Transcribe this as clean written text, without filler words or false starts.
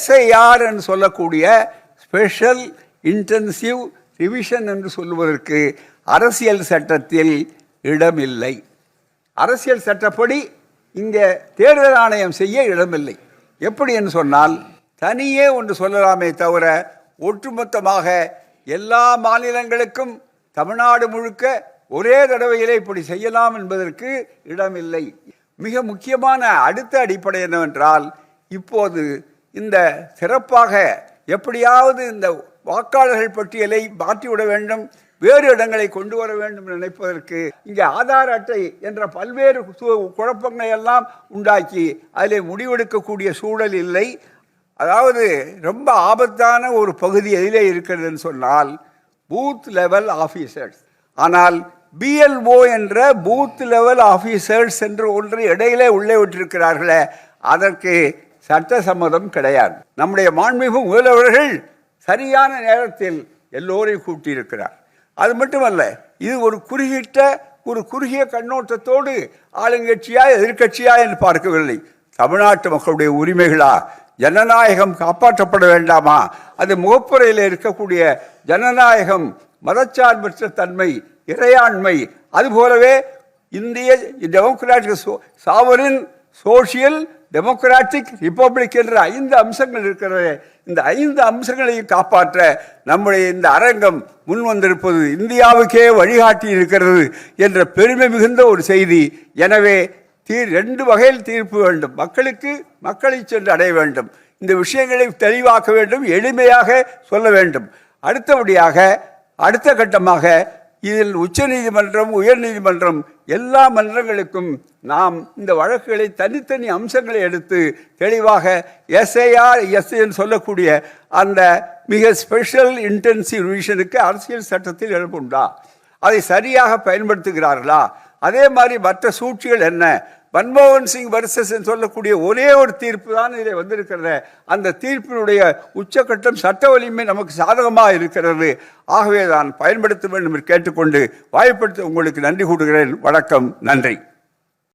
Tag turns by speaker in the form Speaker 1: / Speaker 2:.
Speaker 1: SIR என்று சொல்லக்கூடிய special intensive revision என்று சொல்லுவதற்கு அரசியல் சட்டத்தில் இடமில்லை. அரசியல் சட்டப்படி இங்கே தேர்தல் ஆணையம் செய்ய இடமில்லை. எப்படி என்று சொன்னால், தனியே ஒன்று சொல்லலாமே தவிர ஒட்டுமொத்தமாக எல்லா மாநிலங்களுக்கும் தமிழ்நாடு முழுக்க ஒரே தடவையிலே இப்படி செய்யலாம் என்பதற்கு இடமில்லை. மிக முக்கியமான அடுத்த அடிப்படை என்னவென்றால், இப்போது இந்த சிறப்பாக எப்படியாவது இந்த வாக்காளர்கள் பட்டியலை மாற்றிவிட வேண்டும், வேறு இடங்களை கொண்டு வர வேண்டும் நினைப்பதற்கு இங்கே ஆதார் அட்டை என்ற பல்வேறு குழப்பங்களை எல்லாம் உண்டாக்கி அதில் முடிவெடுக்கக்கூடிய சூழல் இல்லை. அதாவது ரொம்ப ஆபத்தான ஒரு பகுதி எதிலே இருக்கிறதுன்னு சொன்னால் பூத் லெவல் ஆஃபீஸர்ஸ். ஆனால் பிஎல்ஓ என்ற பூத் லெவல் ஆஃபீஸர்ஸ் என்று ஒன்று இடையிலே உள்ளே விட்டிருக்கிறார்களே, அதற்கு சட்ட சம்மதம் கிடையாது. நம்முடைய மாண்புமிகு முதல்வர்கள் சரியான நேரத்தில் எல்லோரையும் கூட்டியிருக்கிறார். அது மட்டுமல்ல, இது ஒரு குறுகிய கண்ணோட்டத்தோடு ஆளுங்கட்சியா எதிர்கட்சியா என்று பார்க்கவில்லை. தமிழ்நாட்டு மக்களுடைய உரிமைகளா, ஜனநாயகம் காப்பாற்றப்பட வேண்டாமா, அது முகப்புறையில் இருக்கக்கூடிய ஜனநாயகம், மதச்சார்பற்ற தன்மை, இறையாண்மை, அதுபோலவே இந்திய democratic sovereign social democratic republic என்ற 5 அம்சங்கள் இருக்கிறது. இந்த 5 அம்சங்களையும் காப்பாற்ற நம்முடைய இந்த அரங்கம் முன் வந்திருப்பது இந்தியாவுக்கே வழிகாட்டி இருக்கிறது என்ற பெருமை மிகுந்த ஒரு செய்தி. எனவே 2 வகையில் தீர்ப்பு வேண்டும். மக்களை சென்று அடைய வேண்டும். இந்த விஷயங்களை தெளிவாக்க வேண்டும், எளிமையாக சொல்ல வேண்டும். அடுத்தபடியாக அடுத்த கட்டமாக இதில் உச்ச நீதிமன்றம், உயர் நீதிமன்றம், எல்லா மன்றங்களுக்கும் நாம் இந்த வழக்குகளை தனித்தனி அம்சங்களை எடுத்து தெளிவாக எஸ்ஐஆர் எஸ்ஐன்னு சொல்லக்கூடிய அந்த மிக ஸ்பெஷல் இன்டென்சிவ் ரிவிஷனுக்கு அரசியல் சட்டத்தில் இடம் உண்டா, அதை சரியாக பயன்படுத்துகிறார்களா, அதே மாதிரி மற்ற சூழ்ச்சிகள் என்ன, மன்மோகன் சிங் வர்சஸ் சொல்லக்கூடிய ஒரே ஒரு தீர்ப்பு தான் இதில் வந்திருக்கிறது. அந்த தீர்ப்பினுடைய உச்சக்கட்டம் சட்ட வலிமை நமக்கு சாதகமாக இருக்கிறது. ஆகவே தான் பயன்படுத்த வேண்டும் என்று கேட்டுக்கொண்டு வாய்ப்படுத்த உங்களுக்கு நன்றி கூறுகிறேன். வணக்கம், நன்றி.